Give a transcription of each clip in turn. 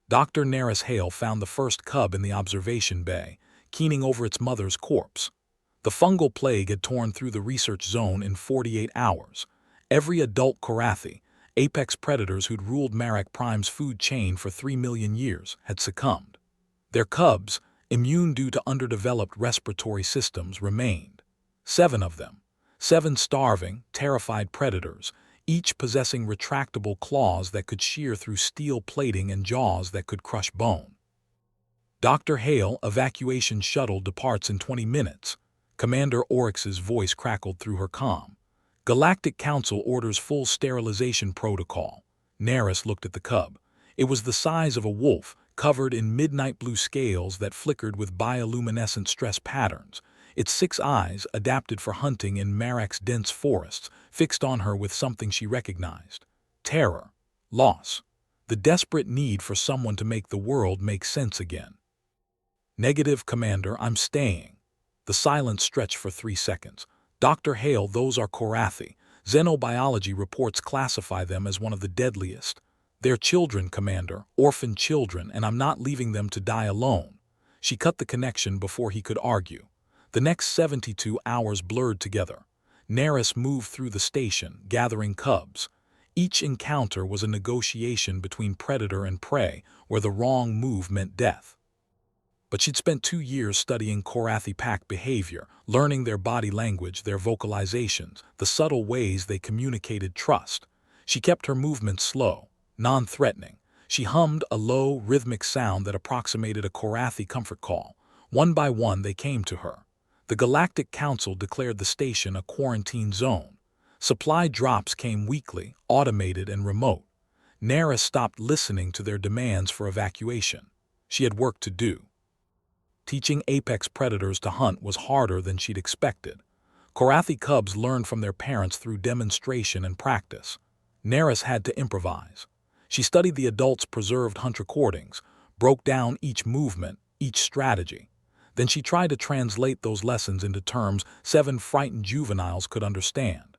Dr. Naris Hale found the first cub in the observation bay, keening over its mother's corpse. The fungal plague had torn through the research zone in 48 hours. Every adult Korathi, apex predators who'd ruled Marak Prime's food chain for 3 million years, had succumbed. Their cubs, immune due to underdeveloped respiratory systems, remained. 7 of them. 7 starving, terrified predators, each possessing retractable claws that could shear through steel plating and jaws that could crush bone. Dr. Hale, evacuation shuttle departs in 20 minutes. Commander Oryx's voice crackled through her comm. Galactic Council orders full sterilization protocol. Naris looked at the cub. It was the size of a wolf, covered in midnight blue scales that flickered with bioluminescent stress patterns. Its 6 eyes, adapted for hunting in Marak's dense forests, fixed on her with something she recognized. Terror. Loss. The desperate need for someone to make the world make sense again. Negative, Commander, I'm staying. The silence stretched for 3 seconds. Dr. Hale, those are Korathi. Xenobiology reports classify them as one of the deadliest. They're children, Commander, orphan children, and I'm not leaving them to die alone. She cut the connection before he could argue. The next 72 hours blurred together. Naris moved through the station, gathering cubs. Each encounter was a negotiation between predator and prey, where the wrong move meant death. But she'd spent 2 years studying Korathi pack behavior, learning their body language, their vocalizations, the subtle ways they communicated trust. She kept her movements slow, non-threatening. She hummed a low, rhythmic sound that approximated a Korathi comfort call. One by one they came to her. The Galactic Council declared the station a quarantine zone. Supply drops came weekly, automated and remote. Naris stopped listening to their demands for evacuation. She had work to do. Teaching apex predators to hunt was harder than she'd expected. Korathi cubs learned from their parents through demonstration and practice. Naris had to improvise. She studied the adults' preserved hunt recordings, broke down each movement, each strategy. Then she tried to translate those lessons into terms 7 frightened juveniles could understand.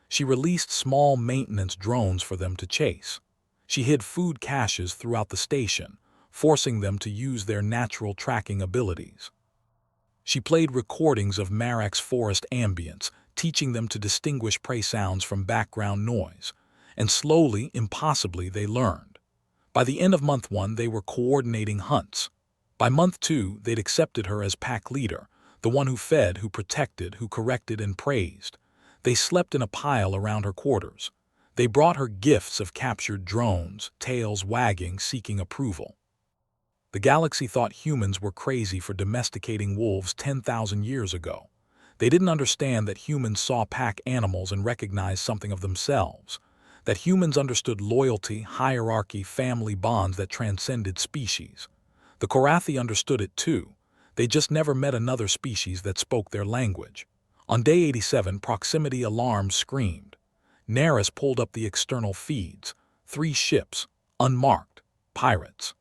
She released small maintenance drones for them to chase. She hid food caches throughout the station, forcing them to use their natural tracking abilities. She played recordings of Marak's forest ambience, teaching them to distinguish prey sounds from background noise. And slowly, impossibly, they learned. By the end of month 1, they were coordinating hunts. By month 2, they'd accepted her as pack leader, the one who fed, who protected, who corrected and praised. They slept in a pile around her quarters. They brought her gifts of captured drones, tails wagging, seeking approval. The galaxy thought humans were crazy for domesticating wolves 10,000 years ago. They didn't understand that humans saw pack animals and recognized something of themselves. That humans understood loyalty, hierarchy, family bonds that transcended species. The Korathi understood it too. They just never met another species that spoke their language. On day 87, proximity alarms screamed. Naris pulled up the external feeds. 3 ships, unmarked, pirates.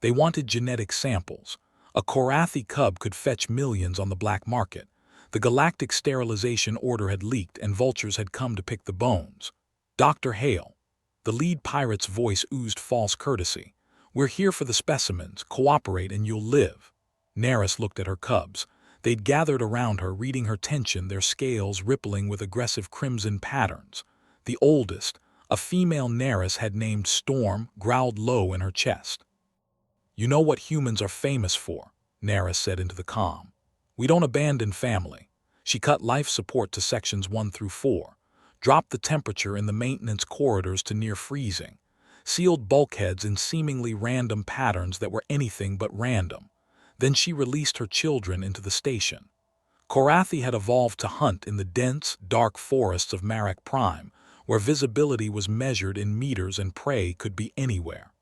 They wanted genetic samples. A Korathi cub could fetch millions on the black market. The galactic sterilization order had leaked and vultures had come to pick the bones. Dr. Hale. The lead pirate's voice oozed false courtesy. We're here for the specimens. Cooperate and you'll live. Naris looked at her cubs. They'd gathered around her, reading her tension, their scales rippling with aggressive crimson patterns. The oldest, a female Naris had named Storm, growled low in her chest. You know what humans are famous for, Naris said into the comm. We don't abandon family. She cut life support to sections 1 through 4, dropped the temperature in the maintenance corridors to near freezing, sealed bulkheads in seemingly random patterns that were anything but random. Then she released her children into the station. Korathi had evolved to hunt in the dense, dark forests of Marak Prime, where visibility was measured in meters and prey could be anywhere.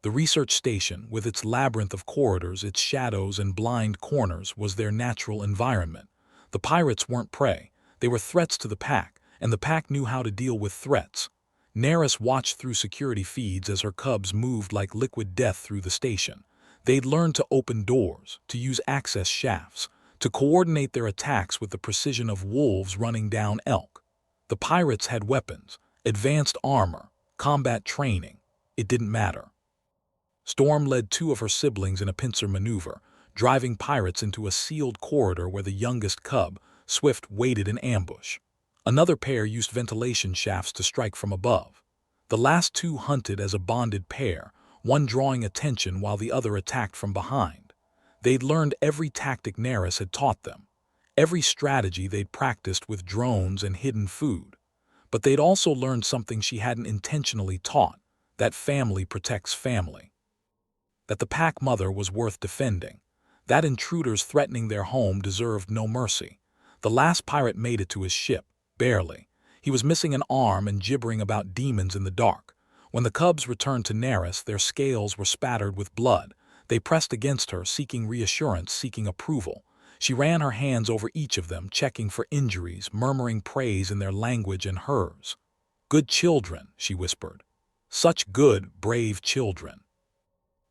The research station, with its labyrinth of corridors, its shadows and blind corners, was their natural environment. The pirates weren't prey. They were threats to the pack, and the pack knew how to deal with threats. Naris watched through security feeds as her cubs moved like liquid death through the station. They'd learned to open doors, to use access shafts, to coordinate their attacks with the precision of wolves running down elk. The pirates had weapons, advanced armor, combat training. It didn't matter. Storm led two of her siblings in a pincer maneuver, driving pirates into a sealed corridor where the youngest cub, Swift, waited in ambush. Another pair used ventilation shafts to strike from above. The last two hunted as a bonded pair, one drawing attention while the other attacked from behind. They'd learned every tactic Neris had taught them, every strategy they'd practiced with drones and hidden food. But they'd also learned something she hadn't intentionally taught, that family protects family. That the pack mother was worth defending, that intruders threatening their home deserved no mercy. The last pirate made it to his ship, barely. He was missing an arm and gibbering about demons in the dark. When the cubs returned to Neris, their scales were spattered with blood. They pressed against her, seeking reassurance, seeking approval. She ran her hands over each of them, checking for injuries, murmuring praise in their language and hers. "Good children," she whispered. "Such good, brave children."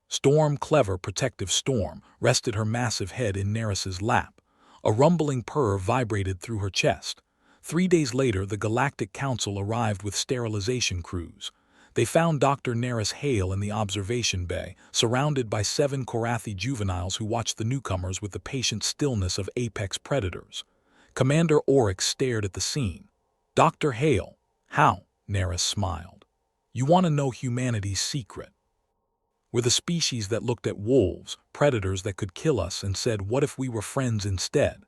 Storm, clever, protective Storm, rested her massive head in Neris's lap. A rumbling purr vibrated through her chest. 3 days later, the Galactic Council arrived with sterilization crews. They found Dr. Neris Hale in the observation bay, surrounded by 7 Korathi juveniles who watched the newcomers with the patient stillness of apex predators. Commander Oryx stared at the scene. "Dr. Hale, how?" Neris smiled. "You want to know humanity's secret. We're the species that looked at wolves, predators that could kill us, and said, what if we were friends instead?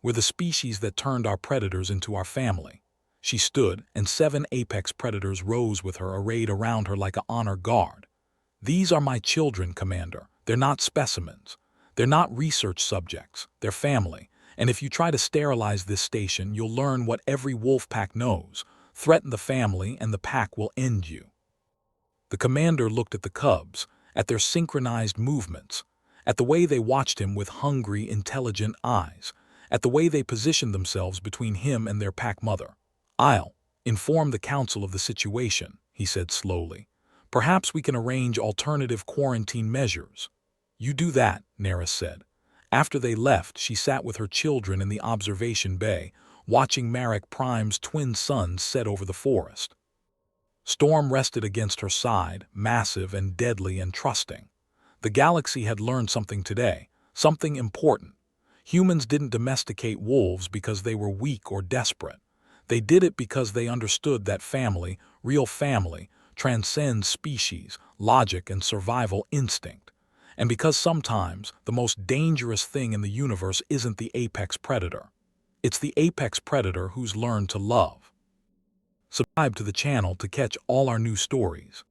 We're the species that turned our predators into our family." She stood, and 7 apex predators rose with her, arrayed around her like an honor guard. "These are my children, Commander. They're not specimens. They're not research subjects. They're family. And if you try to sterilize this station, you'll learn what every wolf pack knows. Threaten the family, and the pack will end you." The commander looked at the cubs, at their synchronized movements, at the way they watched him with hungry, intelligent eyes, at the way they positioned themselves between him and their pack mother. "I'll inform the council of the situation," he said slowly. "Perhaps we can arrange alternative quarantine measures." "You do that," Neris said. After they left, she sat with her children in the observation bay, watching Marek Prime's twin suns set over the forest. Storm rested against her side, massive and deadly and trusting. The galaxy had learned something today, something important. Humans didn't domesticate wolves because they were weak or desperate. They did it because they understood that family, real family, transcends species, logic, and survival instinct. And because sometimes the most dangerous thing in the universe isn't the apex predator. It's the apex predator who's learned to love. Subscribe to the channel to catch all our new stories.